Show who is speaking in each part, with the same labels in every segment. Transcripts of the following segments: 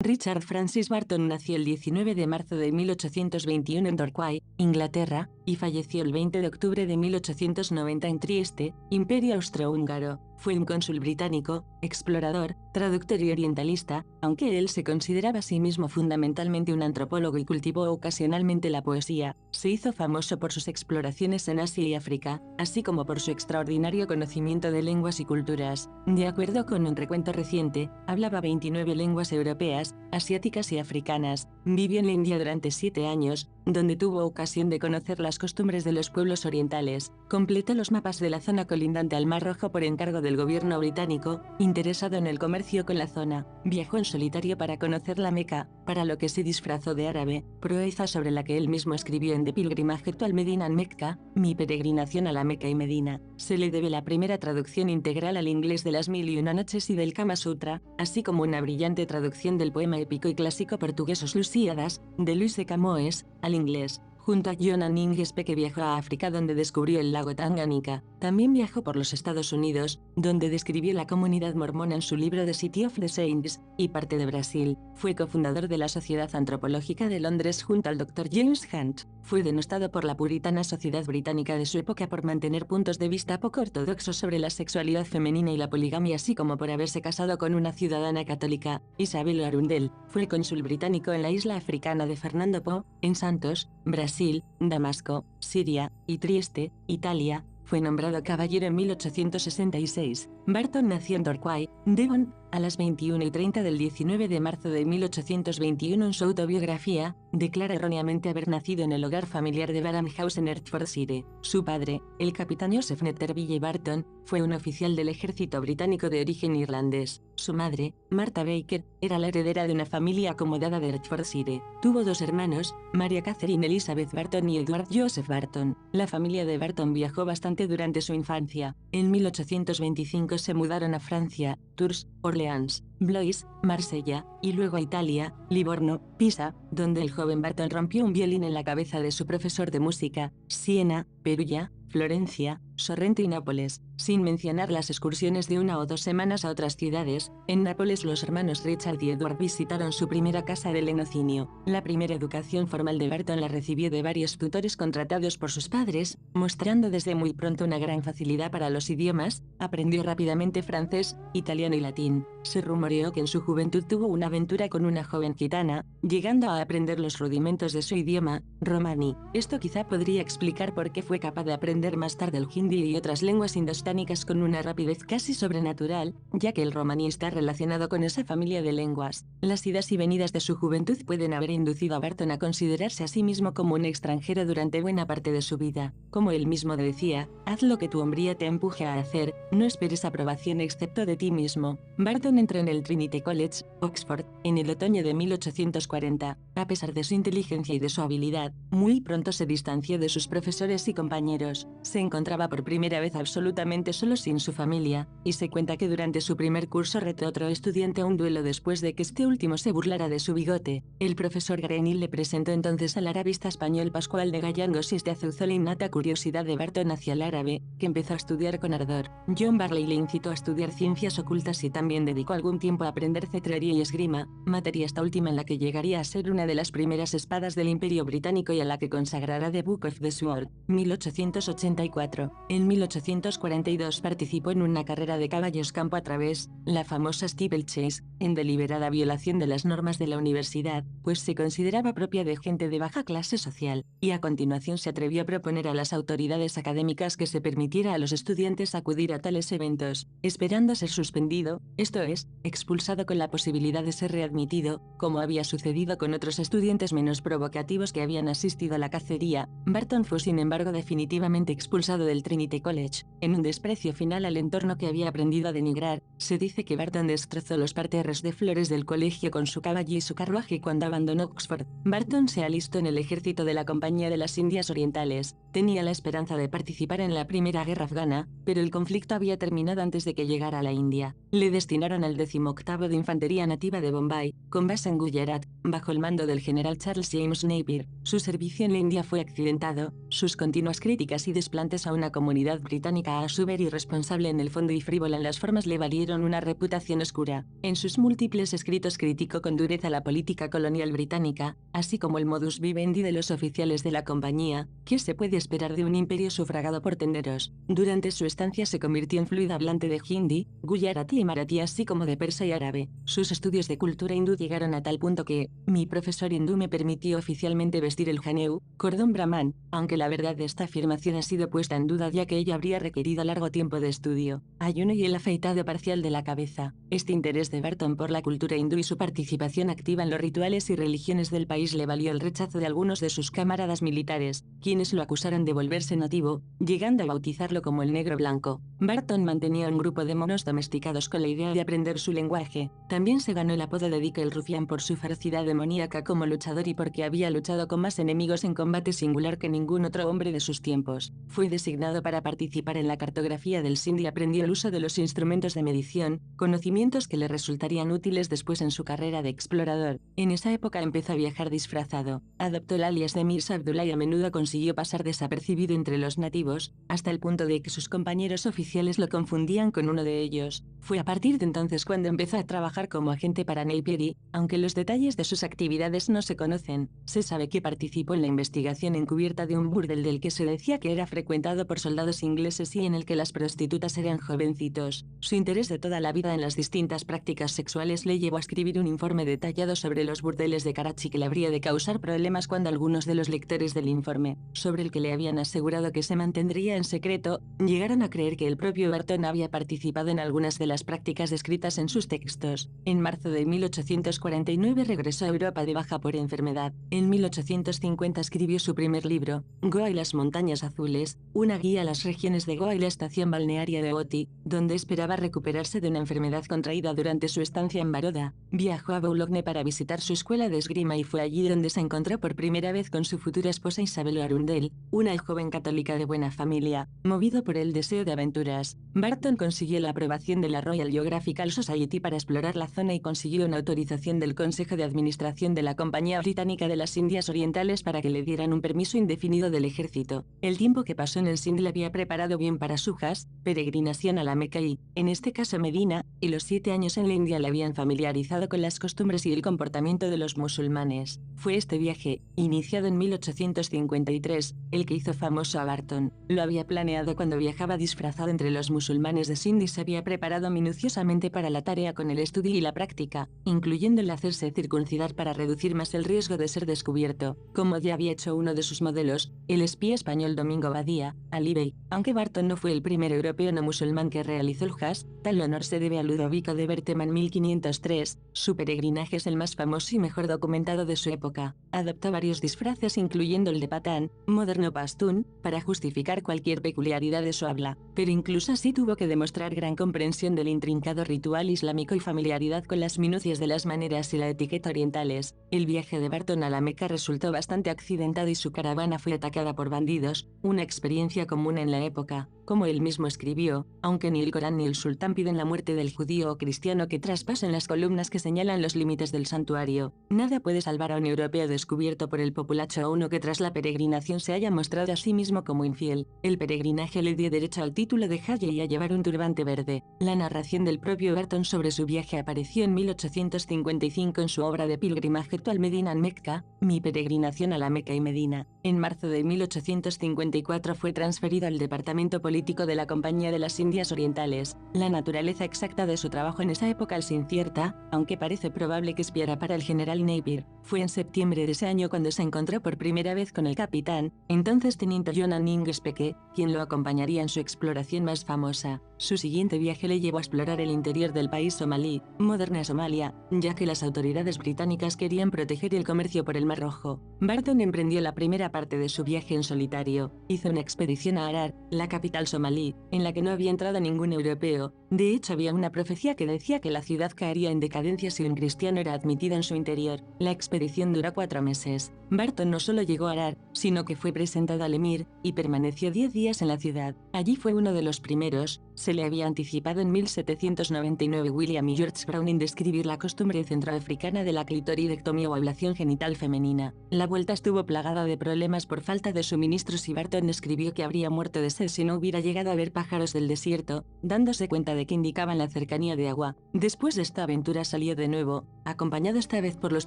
Speaker 1: Richard Francis Barton nació el 19 de marzo de 1821 en Torquay, Inglaterra, y falleció el 20 de octubre de 1890 en Trieste, Imperio Austrohúngaro. Fue un cónsul británico, explorador, traductor y orientalista, aunque él se consideraba a sí mismo fundamentalmente un antropólogo y cultivó ocasionalmente la poesía. Se hizo famoso por sus exploraciones en Asia y África, así como por su extraordinario conocimiento de lenguas y culturas. De acuerdo con un recuento reciente, hablaba 29 lenguas europeas, asiáticas y africanas. Vivió en la India durante 7 años, donde tuvo ocasión de conocer las costumbres de los pueblos orientales. Completó los mapas de la zona colindante al Mar Rojo por encargo del gobierno británico, interesado en el comercio con la zona. Viajó en solitario para conocer la Meca, para lo que se disfrazó de árabe, proeza sobre la que él mismo escribió en The Pilgrimage to al-Medina and Mecca, mi peregrinación a la Meca y Medina. Se le debe la primera traducción integral al inglés de las Mil y una noches y del Kama Sutra, así como una brillante traducción del poema épico y clásico portugués Os Lusíadas, de Luis de Camões, al inglés, junto a Jonan Ingespe, que viajó a África donde descubrió el lago Tanganica. También viajó por los Estados Unidos, donde describió la comunidad mormona en su libro The City of the Saints, y parte de Brasil. Fue cofundador de la Sociedad Antropológica de Londres junto al Dr. James Hunt. Fue denostado por la puritana sociedad británica de su época por mantener puntos de vista poco ortodoxos sobre la sexualidad femenina y la poligamia, así como por haberse casado con una ciudadana católica, Isabel Arundel. Fue cónsul británico en la isla africana de Fernando Po, en Santos, Brasil, Damasco, Siria, y Trieste, Italia. Fue nombrado caballero en 1866. Barton nació en Torquay, Devon, a las 21:30 del 19 de marzo de 1821. En su autobiografía, declara erróneamente haber nacido en el hogar familiar de Barham House en Hertfordshire. Su padre, el capitán Joseph Netterville Barton, fue un oficial del ejército británico de origen irlandés. Su madre, Martha Baker, era la heredera de una familia acomodada de Hertfordshire. Tuvo 2 hermanos, Maria Catherine Elizabeth Barton y Edward Joseph Barton. La familia de Barton viajó bastante durante su infancia. En 1825 se mudaron a Francia, Tours, Orleans, Blois, Marsella, y luego a Italia, Livorno, Pisa, donde el joven Barton rompió un violín en la cabeza de su profesor de música, Siena, Perugia, Florencia, Sorrento y Nápoles, sin mencionar las excursiones de 1 o 2 semanas a otras ciudades. En Nápoles los hermanos Richard y Edward visitaron su primera casa de lenocinio. La primera educación formal de Barton la recibió de varios tutores contratados por sus padres, mostrando desde muy pronto una gran facilidad para los idiomas. Aprendió rápidamente francés, italiano y latín. Se rumoreó que en su juventud tuvo una aventura con una joven gitana, llegando a aprender los rudimentos de su idioma, romaní. Esto quizá podría explicar por qué fue capaz de aprender más tarde el hindi y otras lenguas indostánicas con una rapidez casi sobrenatural, ya que el romaní está relacionado con esa familia de lenguas. Las idas y venidas de su juventud pueden haber inducido a Barton a considerarse a sí mismo como un extranjero durante buena parte de su vida. Como él mismo decía, haz lo que tu hombría te empuje a hacer, no esperes aprobación excepto de ti mismo. Barton entró en el Trinity College, Oxford, en el otoño de 1840. A pesar de su inteligencia y de su habilidad, muy pronto se distanció de sus profesores y compañeros. Se encontraba por primera vez absolutamente solo sin su familia, y se cuenta que durante su primer curso retó a otro estudiante a un duelo después de que este último se burlara de su bigote. El profesor Grenil le presentó entonces al arabista español Pascual de Gallangos, y este azuzó la innata curiosidad de Barton hacia el árabe, que empezó a estudiar con ardor. John Barley le incitó a estudiar ciencias ocultas y también dedicó algún tiempo a aprender cetrería y esgrima, materia esta última en la que llegaría a ser una de las primeras espadas del Imperio Británico y a la que consagrará The Book of the Sword, 1884. En 1842 participó en una carrera de caballos campo a través, la famosa steeplechase, en deliberada violación de las normas de la universidad, pues se consideraba propia de gente de baja clase social, y a continuación se atrevió a proponer a las autoridades académicas que se permitiera a los estudiantes acudir a tales eventos, esperando ser suspendido, esto es, expulsado con la posibilidad de ser readmitido, como había sucedido con otros estudiantes menos provocativos que habían asistido a la cacería. Barton fue sin embargo definitivamente expulsado del Trinity College, en un desprecio final al entorno que había aprendido a denigrar. Se dice que Barton destrozó los parterres de flores del colegio con su caballo y su carruaje cuando abandonó Oxford. Barton se alistó en el ejército de la Compañía de las Indias Orientales, Tenía la esperanza de participar en la Primera Guerra Afgana, pero el conflicto había terminado antes de que llegara a la India. Le destinaron al 18º de Infantería Nativa de Bombay, con base en Gujarat, bajo el mando del general Charles James Napier. Su servicio en la India fue accidentado, sus continuas críticas y desplantes a una comunidad británica a su ver irresponsable en el fondo y frívola en las formas le valieron una reputación oscura. En sus múltiples escritos criticó con dureza la política colonial británica, así como el modus vivendi de los oficiales de la compañía. ¿Qué se puede esperar de un imperio sufragado por tenderos? Durante su estancia se convirtió en fluido hablante de hindi, gujarati y marathi así como de persa y árabe. Sus estudios de cultura hindú llegaron a tal punto que, mi profesor hindú me permitió oficialmente vestir el janeu, cordón brahman, aunque la verdad de esta afirmación ha sido puesta en duda ya que ello habría requerido largo tiempo de estudio, ayuno y el afeitado parcial de la cabeza. Este interés de Barton por la cultura hindú y su participación activa en los rituales y religiones del país le valió el rechazo de algunos de sus camaradas militares, quienes lo acusaron de volverse nativo, llegando a bautizarlo como el negro blanco. Barton mantenía un grupo de monos domesticados con la idea de aprender su lenguaje. También se ganó el apodo de Dick el Rufián por su ferocidad demoníaca como luchador y porque había luchado con más enemigos en combate singular que ningún otro hombre de sus tiempos. Fue designado para participar en la cartografía del Sind y aprendió el uso de los instrumentos de medición, conocimientos que le resultarían útiles después en su carrera de explorador. En esa época empezó a viajar disfrazado. Adoptó el alias de Mirza Abdullah y a menudo consiguió pasar desapercibido entre los nativos, hasta el punto de que sus compañeros oficiales lo confundían con uno de ellos. Fue a partir de entonces cuando empezó a trabajar como agente para Napier y, aunque los detalles de sus actividades no se conocen, se sabe que participó en la investigación encubierta de un burdel del que se decía que era frecuentado por soldados ingleses y en el que las prostitutas eran jovencitos. Su interés de toda la vida en las distintas prácticas sexuales le llevó a escribir un informe detallado sobre los burdeles de Karachi que le habría de causar problemas cuando algunos de los lectores del informe, sobre el que le habían asegurado que se mantendría en secreto, llegaron a creer que el propio Barton había participado en algunas de las prácticas descritas en sus textos. En marzo de 1849 regresó a Europa de baja por enfermedad. En 1850 escribió su primer libro, Goa y las montañas azules, una guía a las regiones de Goa y la estación balnearia de Ooty, donde esperaba recuperarse de una enfermedad contraída durante su estancia en Baroda. Viajó a Boulogne para visitar su escuela de esgrima y fue allí donde se encontró por primera vez con su futura esposa Isabel Arundel, una joven católica de buena familia. Movido por el deseo de aventuras, Barton consiguió la aprobación de la Royal Geographical Society para explorar la zona y consiguió una autorización del Consejo de Administración de la Compañía Británica de las Indias Orientales para que le dieran un permiso indefinido del ejército. El tiempo que pasó en el Sind le había preparado bien para su Hajj, peregrinación a la Meca y, en este caso Medina, y los 7 años en la India le habían familiarizado con las costumbres y el comportamiento de los musulmanes. Fue este viaje, iniciado en 1853, el que hizo famoso a Barton. Lo había planeado cuando viajaba disfrazado entre los musulmanes de Sind y se había preparado minuciosamente para la tarea con el estudio y la práctica, incluyendo el hacerse circuncidar para reducir más el riesgo de ser descubierto, como ya había hecho uno de sus modelos, el espía español Domingo Badía, Ali Bey. Aunque Barton no fue el primer europeo no musulmán que realizó el Hajj, tal honor se debe a Ludovico de Bertema en 1503, su peregrinaje es el más famoso y mejor documentado de su época. Adoptó varios disfraces incluyendo el de patán, moderno pastún, para justificar cualquier peculiaridad de su habla, pero incluso así tuvo que demostrar gran comprensión del intrincado ritual islámico y familiaridad con las minucias de las maneras y la etiqueta orientales. El viaje de Barton a la Meca resultó bastante accidentado y su caravana fue atacada por bandidos, una experiencia común en la época. Como él mismo escribió, aunque ni el Corán ni el sultán piden la muerte del judío o cristiano que traspasen las columnas que señalan los límites del santuario, nada puede salvar a un europeo descubierto por el populacho o uno que tras la peregrinación se haya mostrado a sí mismo como infiel. El peregrinaje le dio derecho al título de Hajj y a llevar un turbante verde. La narración del propio Barton sobre su viaje apareció en 1855 en su obra de pilgrimaje al Medina en Mecca, Mi peregrinación a la Meca y Medina. En marzo de 1854 fue transferido al departamento político de la Compañía de las Indias Orientales. La naturaleza exacta de su trabajo en esa época es incierta, aunque parece probable que espiara para el general Napier. Fue en septiembre de ese año cuando se encontró por primera vez con el capitán, entonces teniente Jonan Ingspeke, quien lo acompañaría en su exploración más famosa. Su siguiente viaje le llevó a explorar el interior del país somalí, moderna Somalia, ya que las autoridades británicas querían proteger el comercio por el Mar Rojo. Barton emprendió la primera parte de su viaje en solitario. Hizo una expedición a Harar, la capital somalí, en la que no había entrado ningún europeo, De hecho, había una profecía que decía que la ciudad caería en decadencia si un cristiano era admitido en su interior. La expedición duró 4 meses. Barton no solo llegó a Arar, sino que fue presentado al emir y permaneció 10 días en la ciudad. Allí fue uno de los primeros. Se le había anticipado en 1799 William y George Brown en describir la costumbre centroafricana de la clitoridectomía o ablación genital femenina. La vuelta estuvo plagada de problemas por falta de suministros y Barton escribió que habría muerto de sed si no hubiera llegado a ver pájaros del desierto, dándose cuenta de que indicaban la cercanía de agua. Después de esta aventura salió de nuevo, acompañado esta vez por los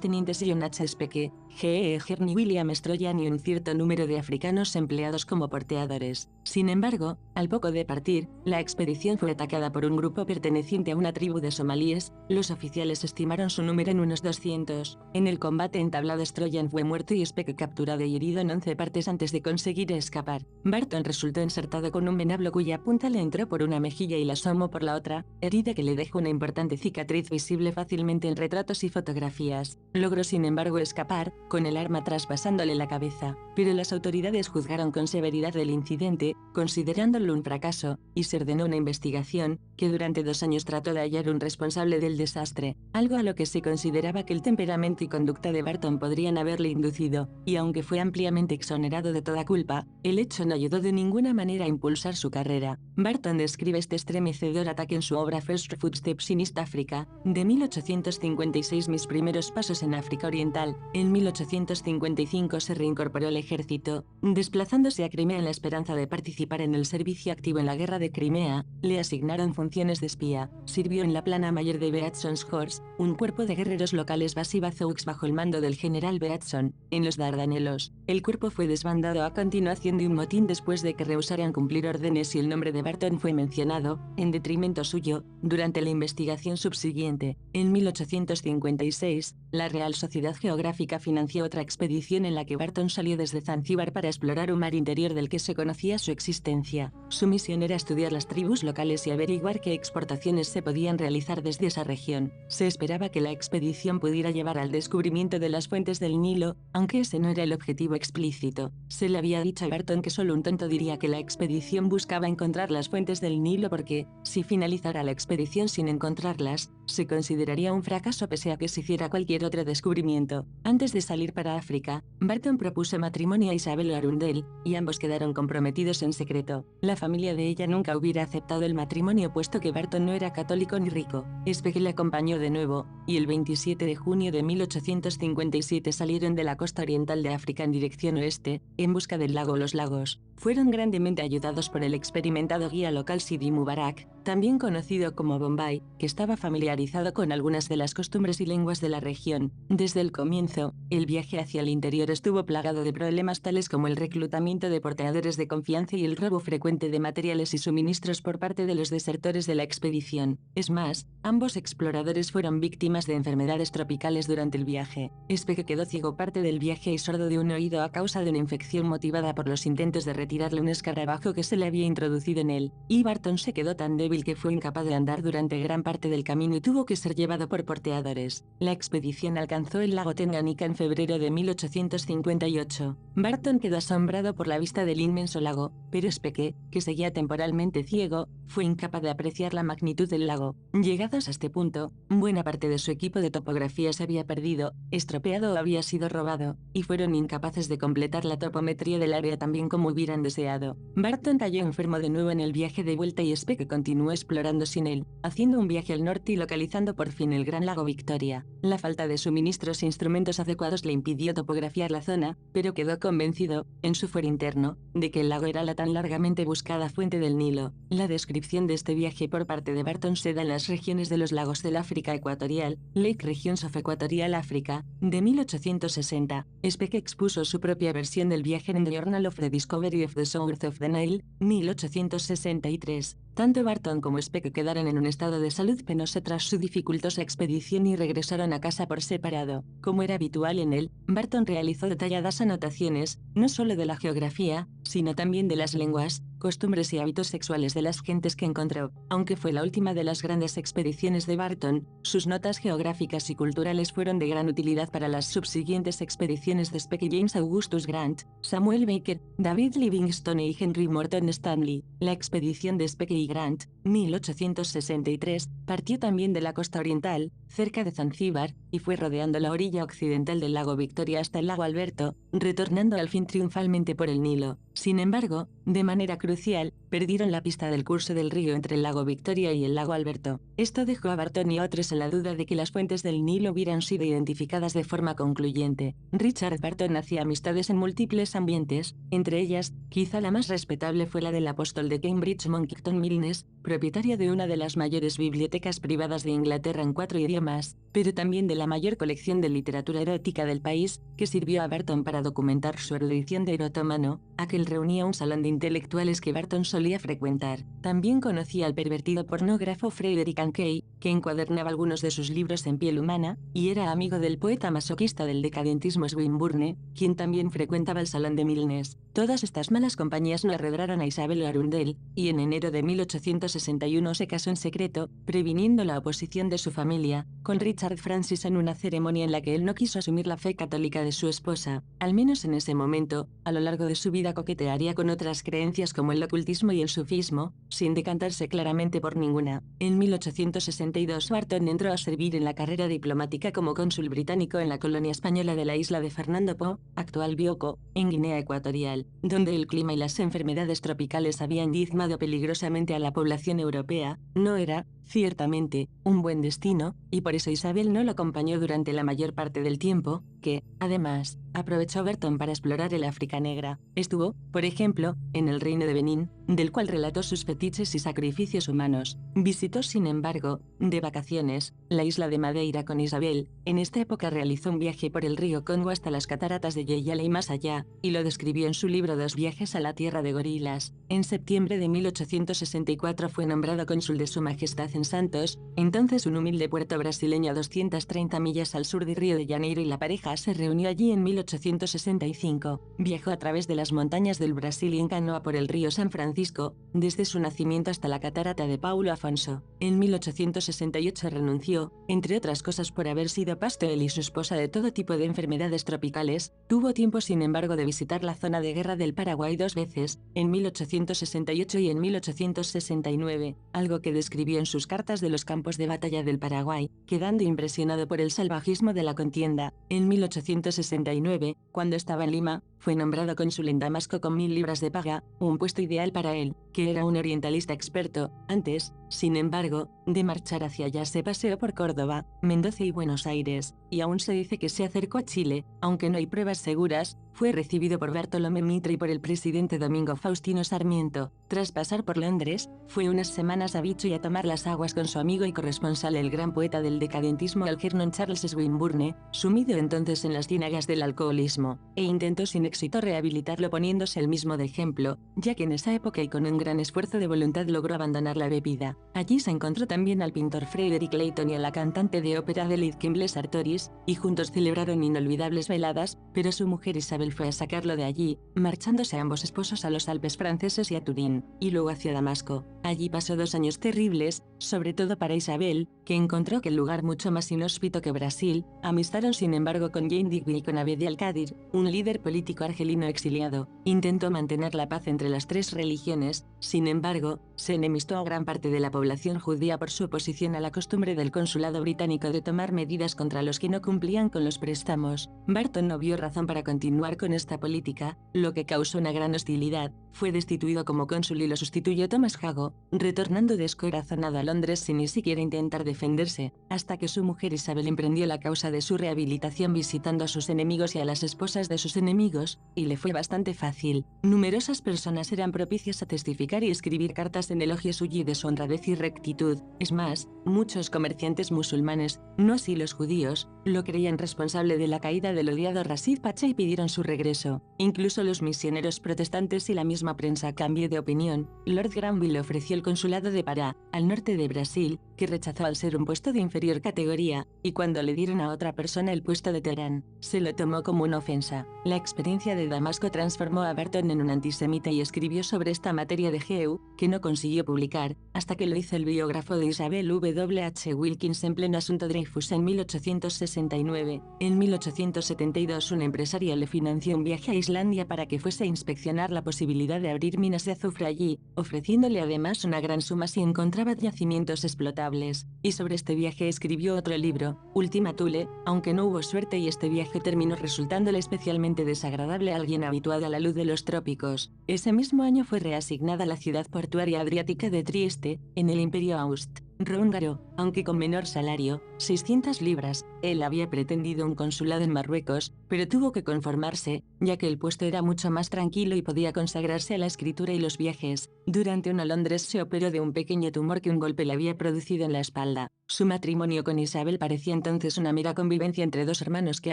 Speaker 1: tenientes John H. Speke, G. E. Hearn y William Stroyan y un cierto número de africanos empleados como porteadores. Sin embargo, al poco de partir, la expedición fue atacada por un grupo perteneciente a una tribu de somalíes. Los oficiales estimaron su número en unos 200. En el combate entablado Stroyan fue muerto y Speke capturado y herido en 11 partes antes de conseguir escapar. Barton resultó ensartado con un venablo cuya punta le entró por una mejilla y la asomó por la otra, herida que le dejó una importante cicatriz visible fácilmente en retratos y fotografías. Logró sin embargo escapar, con el arma traspasándole la cabeza, pero las autoridades juzgaron con severidad el incidente, considerándolo un fracaso, y se ordenó una investigación, que durante 2 años trató de hallar un responsable del desastre, algo a lo que se consideraba que el temperamento y conducta de Barton podrían haberle inducido, y aunque fue ampliamente exonerado de toda culpa, el hecho no ayudó de ninguna manera a impulsar su carrera. Barton describe este estremecedor ataque en su obra First Footsteps in East Africa, de 1856. Mis primeros pasos en África Oriental. En 1855 se reincorporó al ejército, desplazándose a Crimea en la esperanza de participar en el servicio activo en la guerra de Crimea. Le asignaron funciones de espía. Sirvió en la plana mayor de Beatson's Horse, un cuerpo de guerreros locales Basibazoux bajo el mando del general Beatson, en los Dardanelos. El cuerpo fue desbandado a continuación de un motín después de que rehusaran cumplir órdenes y el nombre de Barton fue mencionado, en detrimento suyo, durante la investigación subsiguiente. En 1856, la Real Sociedad Geográfica financió otra expedición en la que Barton salió desde Zanzíbar para explorar un mar interior del que se conocía su existencia. Su misión era estudiar las tribus locales y averiguar qué exportaciones se podían realizar desde esa región. Se esperaba que la expedición pudiera llevar al descubrimiento de las fuentes del Nilo, aunque ese no era el objetivo explícito. Se le había dicho a Barton que solo un tonto diría que la expedición buscaba encontrar las fuentes del Nilo porque, si finalizara la expedición sin encontrarlas, se consideraría un fracaso pese a que se hiciera cualquier otro descubrimiento. Antes de salir para África, Barton propuso matrimonio a Isabel Arundel, y ambos quedaron comprometidos en secreto. La familia de ella nunca hubiera aceptado el matrimonio puesto que Barton no era católico ni rico. Speke le acompañó de nuevo, y el 27 de junio de 1857 salieron de la costa oriental de África en dirección oeste, en busca del lago Los Lagos. Fueron grandemente ayudados por el experimentado guía local Sidi Mubarak, también conocido como Bombay, que estaba familiarizado con algunas de las costumbres y lenguas de la región. Desde el comienzo, el viaje hacia el interior estuvo plagado de problemas tales como el reclutamiento de porteadores de confianza y el robo frecuente de materiales y suministros por parte de los desertores de la expedición. Es más, ambos exploradores fueron víctimas de enfermedades tropicales durante el viaje. Speke quedó ciego parte del viaje y sordo de un oído a causa de una infección motivada por los intentos de retirarle un escarabajo que se le había introducido en él, y Barton se quedó tan débil que fue incapaz de andar durante gran parte del camino y tuvo que ser llevado por porteadores. La expedición alcanzó el lago Tanganyika en febrero de 1858. Barton quedó asombrado por la vista del inmenso lago, pero Speke, que seguía temporalmente ciego, fue incapaz de apreciar la magnitud del lago. Llegados a este punto, buena parte de su equipo de topografía se había perdido, estropeado o había sido robado, y fueron incapaces de completar la topometría del área tan bien como hubieran deseado. Barton cayó enfermo de nuevo en el viaje de vuelta y Speke continuó explorando sin él, haciendo un viaje al norte y localizando por fin el gran lago Victoria. La falta de suministros e instrumentos adecuados le impidió topografiar la zona, pero quedó convencido, en su fuero interno, de que el lago era la tan largamente buscada fuente del Nilo. La descripción de este viaje por parte de Barton se da en las regiones de los lagos del África Ecuatorial, Lake Regions of Equatorial Africa, de 1860. Speke expuso su propia versión del viaje en The Journal of the Discovery of the Source of the Nile, 1863. Tanto Barton como Speke quedaron en un estado de salud penoso tras su dificultosa expedición y regresaron a casa por separado. Como era habitual en él, Barton realizó detalladas anotaciones, no solo de la geografía, sino también de las lenguas, costumbres y hábitos sexuales de las gentes que encontró. Aunque fue la última de las grandes expediciones de Barton, sus notas geográficas y culturales fueron de gran utilidad para las subsiguientes expediciones de Speke y James Augustus Grant, Samuel Baker, David Livingstone y Henry Morton Stanley. La expedición de Speke Cary Grant, 1863, partió también de la costa oriental, cerca de Zanzíbar, y fue rodeando la orilla occidental del lago Victoria hasta el lago Alberto, retornando al fin triunfalmente por el Nilo. Sin embargo, de manera crucial, perdieron la pista del curso del río entre el lago Victoria y el lago Alberto. Esto dejó a Barton y a otros en la duda de que las fuentes del Nilo hubieran sido identificadas de forma concluyente. Richard Barton hacía amistades en múltiples ambientes, entre ellas, quizá la más respetable fue la del apóstol de Cambridge Monckton Milnes, propietario de una de las mayores bibliotecas privadas de Inglaterra en 4 idiomas, pero también de la mayor colección de literatura erótica del país, que sirvió a Barton para documentar su erudición de erotómano. Aquel reunía un salón de intelectuales que Barton solía frecuentar. También conocía al pervertido pornógrafo Frederick Ankeny, que encuadernaba algunos de sus libros en piel humana, y era amigo del poeta masoquista del decadentismo Swinburne, quien también frecuentaba el salón de Milnes. Todas estas malas compañías no arredraron a Isabel Arundel, y en enero de 1861 se casó en secreto, previniendo la oposición de su familia, con Richard Francis en una ceremonia en la que él no quiso asumir la fe católica de su esposa. Al menos en ese momento, a lo largo de su vida coquetearía con otras creencias como el ocultismo y el sufismo, sin decantarse claramente por ninguna. En 1862 Barton entró a servir en la carrera diplomática como cónsul británico en la colonia española de la isla de Fernando Po, actual Bioko, en Guinea Ecuatorial, donde el clima y las enfermedades tropicales habían diezmado peligrosamente a la población europea. No era, ciertamente, un buen destino, y por eso Isabel no lo acompañó durante la mayor parte del tiempo, que, además, aprovechó Barton para explorar el África Negra. Estuvo, por ejemplo, en el reino de Benín, del cual relató sus fetiches y sacrificios humanos. Visitó, sin embargo, de vacaciones, la isla de Madeira con Isabel. En esta época realizó un viaje por el río Congo hasta las cataratas de Yeyale y más allá, y lo describió en su libro Dos viajes a la tierra de gorilas. En septiembre de 1864 fue nombrado cónsul de Su Majestad en Santos, entonces un humilde puerto brasileño a 230 millas al sur de Río de Janeiro, y la pareja se reunió allí en 1865. Viajó a través de las montañas del Brasil y en canoa por el río San Francisco, desde su nacimiento hasta la catarata de Paulo Afonso. En 1868 renunció, entre otras cosas por haber sido pasto él y su esposa de todo tipo de enfermedades tropicales. Tuvo tiempo, sin embargo, de visitar la zona de guerra del Paraguay 2 veces, en 1868 y en 1869, algo que describió en sus cartas de los campos de batalla del Paraguay, quedando impresionado por el salvajismo de la contienda. En 1869, cuando estaba en Lima, fue nombrado cónsul en Damasco con 1000 libras de paga, un puesto ideal para él, que era un orientalista experto. Antes, sin embargo, de marchar hacia allá se paseó por Córdoba, Mendoza y Buenos Aires, y aún se dice que se acercó a Chile, aunque no hay pruebas seguras. Fue recibido por Bartolomé Mitre y por el presidente Domingo Faustino Sarmiento. Tras pasar por Londres, fue unas semanas a Bicho a tomar las aguas con su amigo y corresponsal, el gran poeta del decadentismo Algernon Charles Swinburne, sumido entonces en las ciénagas del alcoholismo, e intentó sin éxito rehabilitarlo poniéndose él mismo de ejemplo, ya que en esa época y con un gran esfuerzo de voluntad logró abandonar la bebida. Allí se encontró también al pintor Frederick Leighton y a la cantante de ópera Adelaide Kimball Sartoris, y juntos celebraron inolvidables veladas, pero su mujer Isabel fue a sacarlo de allí, marchándose ambos esposos a los Alpes franceses y a Turín, y luego hacia Damasco. Allí pasó 2 años terribles, sobre todo para Isabel, que encontró aquel lugar mucho más inhóspito que Brasil. Amistaron sin embargo con Jane Digby y con Abedi al-Qadir, un líder político argelino exiliado. Intentó mantener la paz entre las 3 religiones, sin embargo, se enemistó a gran parte de la población judía por su oposición a la costumbre del consulado británico de tomar medidas contra los que no cumplían con los préstamos. Barton no vio razón para continuar con esta política, lo que causó una gran hostilidad. Fue destituido como cónsul y lo sustituyó Thomas Hago, retornando descorazonado a Londres sin ni siquiera intentar defenderse, hasta que su mujer Isabel emprendió la causa de su rehabilitación visitando a sus enemigos y a las esposas de sus enemigos, y le fue bastante fácil. Numerosas personas eran propicias a testificar y escribir cartas en elogio suyo y de su honradez y rectitud. Es más, muchos comerciantes musulmanes, no así los judíos, lo creían responsable de la caída del odiado Rashid Pacha y pidieron su regreso. Incluso los misioneros protestantes y la misma prensa cambió de opinión. Lord Granville ofreció el consulado de Pará, al norte de Brasil, que rechazó al ser un puesto de inferior categoría, y cuando le dieron a otra persona el puesto de Teherán, se lo tomó como una ofensa. La experiencia de Damasco transformó a Barton en un antisemita y escribió sobre esta materia de Geu, que no consiguió publicar, hasta que lo hizo el biógrafo de Isabel W. H. Wilkins en pleno asunto Dreyfus en 1869. En 1872 un empresario le financió un viaje a Islandia para que fuese a inspeccionar la posibilidad de abrir minas de azufre allí, ofreciéndole además una gran suma si encontraba yacimientos explotables. Y sobre este viaje escribió otro libro, Ultima Thule, aunque no hubo suerte y este viaje terminó resultándole especialmente desagradable a alguien habituado a la luz de los trópicos. Ese mismo año fue reasignada la ciudad portuaria adriática de Trieste, en el Imperio Austrohúngaro, aunque con menor salario, 600 libras. Él había pretendido un consulado en Marruecos, pero tuvo que conformarse, ya que el puesto era mucho más tranquilo y podía consagrarse a la escritura y los viajes. Durante una Londres se operó de un pequeño tumor que un golpe le había producido en la espalda. Su matrimonio con Isabel parecía entonces una mera convivencia entre dos hermanos que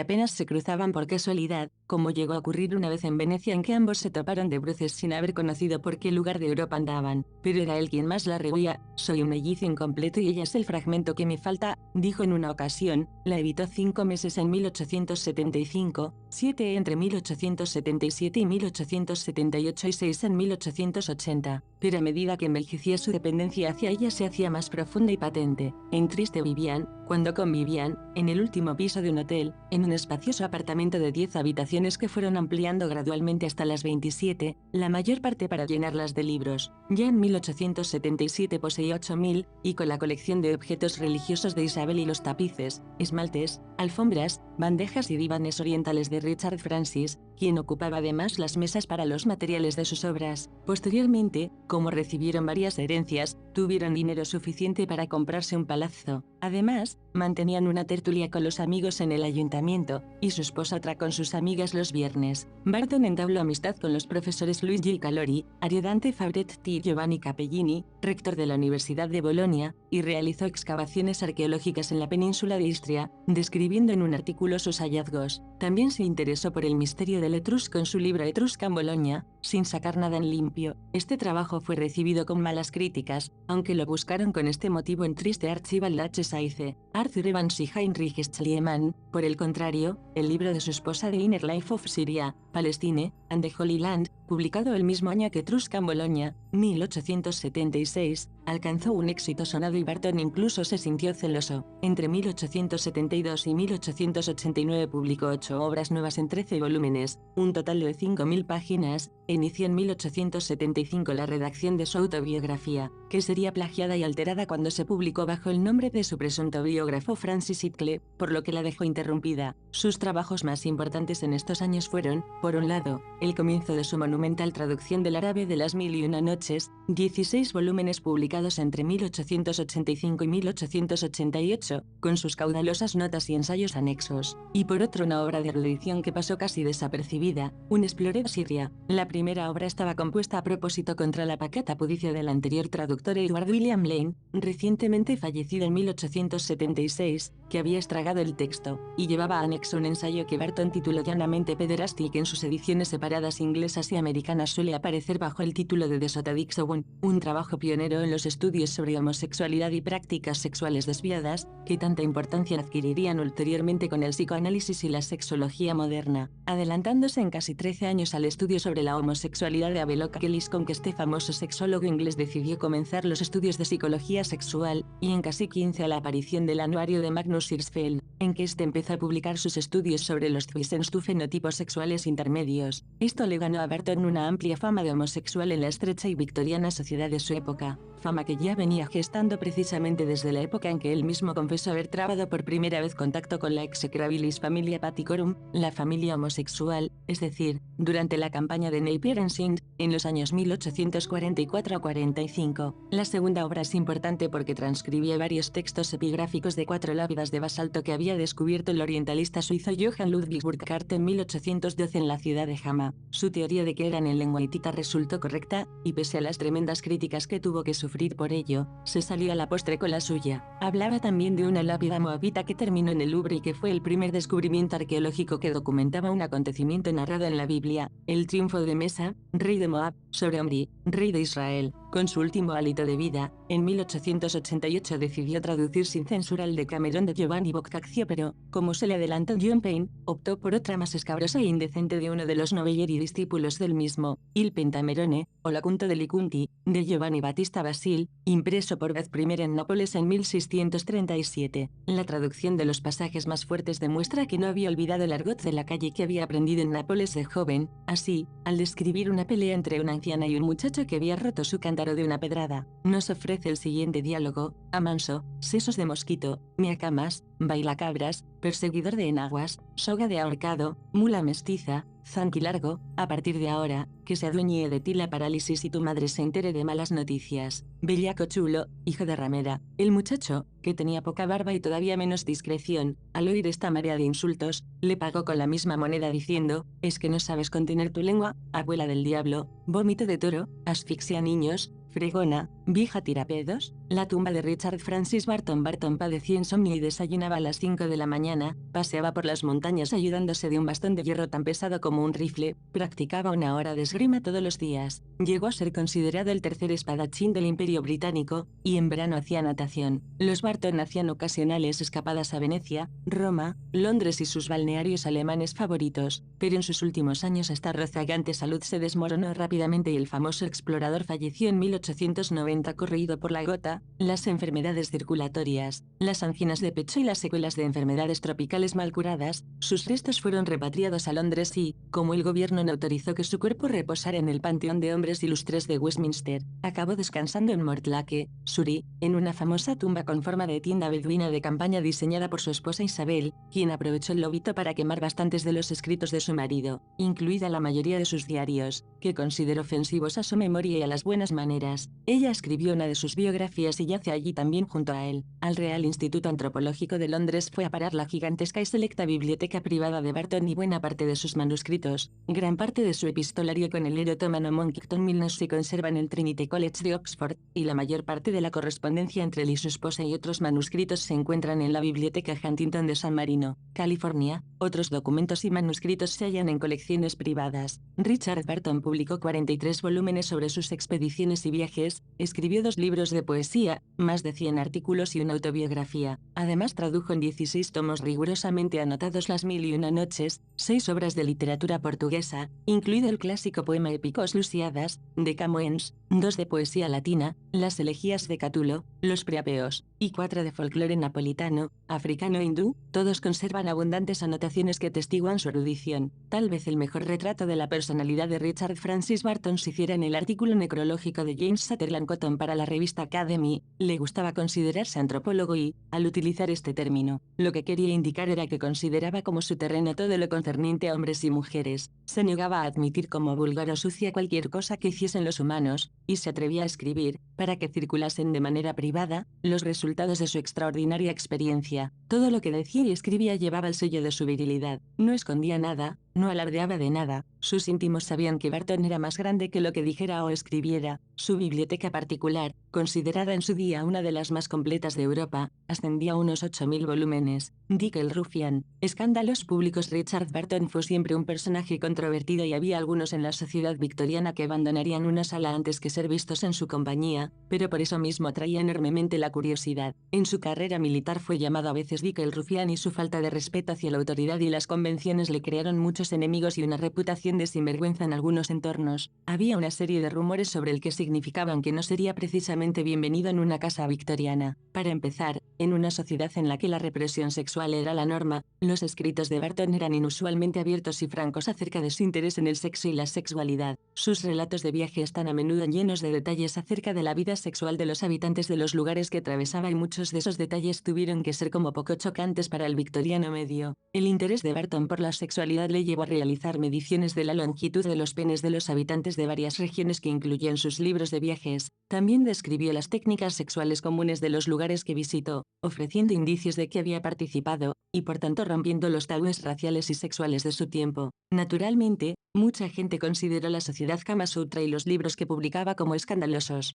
Speaker 1: apenas se cruzaban por casualidad, como llegó a ocurrir una vez en Venecia en que ambos se toparon de bruces sin haber conocido por qué lugar de Europa andaban. Pero era él quien más la rehuía. Soy un mellizo incompleto y ella es el fragmento que me falta, dijo en una ocasión. La evitó 5 meses en 1875, 7 entre 1877 y 1878 y 6 en 1880. Pero a medida que envejecía su dependencia hacia ella se hacía más profunda y patente. En Trieste vivían, cuando convivían, en el último piso de un hotel, en un espacioso apartamento de 10 habitaciones que fueron ampliando gradualmente hasta las 27, la mayor parte para llenarlas de libros. Ya en 1877 poseía 8.000, y con la colección de objetos religiosos de Isabel y los tapices, esmaltes, alfombras, bandejas y divanes orientales de Richard Francis, quien ocupaba además las mesas para los materiales de sus obras. Posteriormente, como recibieron varias herencias, tuvieron dinero suficiente para comprarse un palazzo. Además, mantenían una tertulia con los amigos en el ayuntamiento, y su esposa otra con sus amigas los viernes. Barton entabló amistad con los profesores Luigi Calori, Ariodante Fabretti y Giovanni Capellini, rector de la Universidad de Bolonia, y realizó excavaciones arqueológicas en la península de Istria, describiendo en un artículo sus hallazgos. También se interesó por el misterio del etrusco en su libro Etrusca en Bolonia, sin sacar nada en limpio. Este trabajo fue recibido con malas críticas, aunque lo buscaron con este motivo en Triste Archival H. Saize, Arthur Evans y Heinrich Schliemann. Por el contrario, el libro de su esposa The Inner Life of Syria, Palestine, and the Holy Land, publicado el mismo año que Etrusca en Bolonia, 1876, alcanzó un éxito sonado y Barton incluso se sintió celoso. Entre 1872 y 1889 publicó 8 obras nuevas en 13 volúmenes, un total de 5.000 páginas. Inició en 1875 la redacción de su autobiografía, que sería plagiada y alterada cuando se publicó bajo el nombre de su presunto biógrafo Francis Hickle, por lo que la dejó interrumpida. Sus trabajos más importantes en estos años fueron, por un lado, el comienzo de su monumental traducción del árabe de las 1001 noches, 16 volúmenes publicados entre 1885 y 1888, con sus caudalosas notas y ensayos anexos, y por otro una obra de erudición que pasó casi desapercibida, un Explorer Siria. La primera obra estaba compuesta a propósito contra la pacata pudicia del anterior traductor Edward William Lane, recientemente fallecido en 1876, que había estragado el texto, y llevaba anexo un ensayo que Barton tituló llanamente Pederasty y que en sus ediciones separadas inglesas y americanas suele aparecer bajo el título de The Sotadic Zone, un trabajo pionero en los estudios sobre homosexualidad y prácticas sexuales desviadas, que tanta importancia adquirirían ulteriormente con el psicoanálisis y la sexología moderna, adelantándose en casi 13 años al estudio sobre la homosexualidad de Havelock Ellis, con que este famoso sexólogo inglés decidió comenzar los estudios de psicología sexual, y en casi 15 a la aparición del anuario de Magnus Hirschfeld, en que este empezó a publicar sus estudios sobre los Zwischenstufe-fenotipos sexuales intermedios. Esto le ganó a Barton una amplia fama de homosexual en la estrecha y victoriana sociedad de su época, fama que ya venía gestando precisamente desde la época en que él mismo confesó haber trabado por primera vez contacto con la execrabilis familia Paticorum, la familia homosexual, es decir, durante la campaña de Napier en Sind, en los años 1844 a 45. La segunda obra es importante porque transcribía varios textos epigráficos de 4 lápidas de basalto que había descubierto el orientalista suizo Johann Ludwig Burckhardt en 1812 en la ciudad de Hama. Su teoría de que eran en lengua hitita resultó correcta, y pese a las tremendas críticas que tuvo que sufrir por ello, se salió a la postre con la suya. Hablaba también de una lápida moabita que terminó en el Louvre y que fue el primer descubrimiento arqueológico que documentaba un acontecimiento narrado en la Biblia, el triunfo de Mesa, rey de Moab, sobre Omri, rey de Israel. Con su último hálito de vida, en 1888 decidió traducir sin censura el Decamerón de Giovanni Boccaccio, pero, como se le adelantó John Payne, optó por otra más escabrosa e indecente de uno de los novelleri discípulos del mismo, Il Pentamerone, o Lacunto degli Conti, de Giovanni Battista Basile, impreso por vez primera en Nápoles en 1637. La traducción de los pasajes más fuertes demuestra que no había olvidado el argot de la calle que había aprendido en Nápoles de joven. Así, al describir una pelea entre una anciana y un muchacho que había roto su cántaro de una pedrada, nos ofrece el siguiente diálogo: Amanso, sesos de mosquito, miacamas, bailacabras, perseguidor de enaguas, soga de ahorcado, mula mestiza, zanquilargo, a partir de ahora, que se adueñe de ti la parálisis y tu madre se entere de malas noticias. Bellaco chulo, hijo de ramera. El muchacho, que tenía poca barba y todavía menos discreción, al oír esta marea de insultos, le pagó con la misma moneda diciendo: es que no sabes contener tu lengua, abuela del diablo, vómito de toro, asfixia niños, fregona, vieja tirapedos. La tumba de Richard Francis Barton. Barton padecía insomnio y desayunaba a las 5 de la mañana, paseaba por las montañas ayudándose de un bastón de hierro tan pesado como un rifle, practicaba 1 hora de esgrima todos los días, llegó a ser considerado el tercer espadachín del Imperio Británico, y en verano hacía natación. Los Barton hacían ocasionales escapadas a Venecia, Roma, Londres y sus balnearios alemanes favoritos, pero en sus últimos años esta rozagante salud se desmoronó rápidamente y el famoso explorador falleció en 1890 corroído por la gota, las enfermedades circulatorias, las anginas de pecho y las secuelas de enfermedades tropicales mal curadas. Sus restos fueron repatriados a Londres y, como el gobierno no autorizó que su cuerpo reposara en el Panteón de Hombres Ilustres de Westminster, acabó descansando en Mortlake, Surrey, en una famosa tumba con forma de tienda beduina de campaña diseñada por su esposa Isabel, quien aprovechó el lobito para quemar bastantes de los escritos de su marido, incluida la mayoría de sus diarios, que consideró ofensivos a su memoria y a las buenas maneras. Ella escribió una de sus biografías y yace allí también junto a él. Al Real Instituto Antropológico de Londres fue a parar la gigantesca y selecta biblioteca privada de Barton y buena parte de sus manuscritos. Gran parte de su epistolario con el erotómano Monckton Milnes se conserva en el Trinity College de Oxford, y la mayor parte de la correspondencia entre él y su esposa y otros manuscritos se encuentran en la Biblioteca Huntington de San Marino, California. Otros documentos y manuscritos se hallan en colecciones privadas. Richard Barton publicó 43 volúmenes sobre sus expediciones y viajes, escribió 2 libros de poesía, más de 100 artículos y una autobiografía. Además tradujo en 16 tomos rigurosamente anotados Las Mil y Una Noches, 6 obras de literatura portuguesa, incluido el clásico poema épico Os Lusíadas, de Camões, 2 de poesía latina, las elegías de Catulo, los Priapeos, y 4 de folclore napolitano, africano e hindú. Todos conservan abundantes anotaciones que atestiguan su erudición. Tal vez el mejor retrato de la personalidad de Richard Francis Barton se hiciera en el artículo necrológico de James Sutherland Cotton para la revista Academy. Le gustaba considerarse antropólogo y, al utilizar este término, lo que quería indicar era que consideraba como su terreno todo lo concerniente a hombres y mujeres. Se negaba a admitir como vulgar o sucia cualquier cosa que hiciesen los humanos, y se atrevía a escribir, para que circulasen de manera privada, los resultados de su extraordinaria experiencia. Todo lo que decía y escribía llevaba el sello de su virilidad. No escondía nada, no alardeaba de nada. Sus íntimos sabían que Barton era más grande que lo que dijera o escribiera. Su biblioteca particular, considerada en su día una de las más completas de Europa, ascendía a unos 8000 volúmenes. Dick el Rufián. Escándalos públicos. Richard Barton fue siempre un personaje controvertido y había algunos en la sociedad victoriana que abandonarían una sala antes que ser vistos en su compañía, pero por eso mismo atraía enormemente la curiosidad. En su carrera militar fue llamado a veces Dick el Rufián y su falta de respeto hacia la autoridad y las convenciones le crearon muchos enemigos y una reputación de sinvergüenza en algunos entornos. Había una serie de rumores sobre el que significaban que no sería precisamente bienvenido en una casa victoriana. Para empezar, en una sociedad en la que la represión sexual era la norma, los escritos de Barton eran inusualmente abiertos y francos acerca de su interés en el sexo y la sexualidad. Sus relatos de viaje están a menudo llenos de detalles acerca de la vida sexual de los habitantes de los lugares que atravesaba y muchos de esos detalles tuvieron que ser como poco chocantes para el victoriano medio. El interés de Barton por la sexualidad le llevó a realizar mediciones de la longitud de los penes de los habitantes de varias regiones que incluyó en sus libros de viajes. También describió las técnicas sexuales comunes de los lugares que visitó, ofreciendo indicios de que había participado, y por tanto rompiendo los tabúes raciales y sexuales de su tiempo. Naturalmente, mucha gente consideró la sociedad Kama Sutra y los libros que publicaba como escandalosos.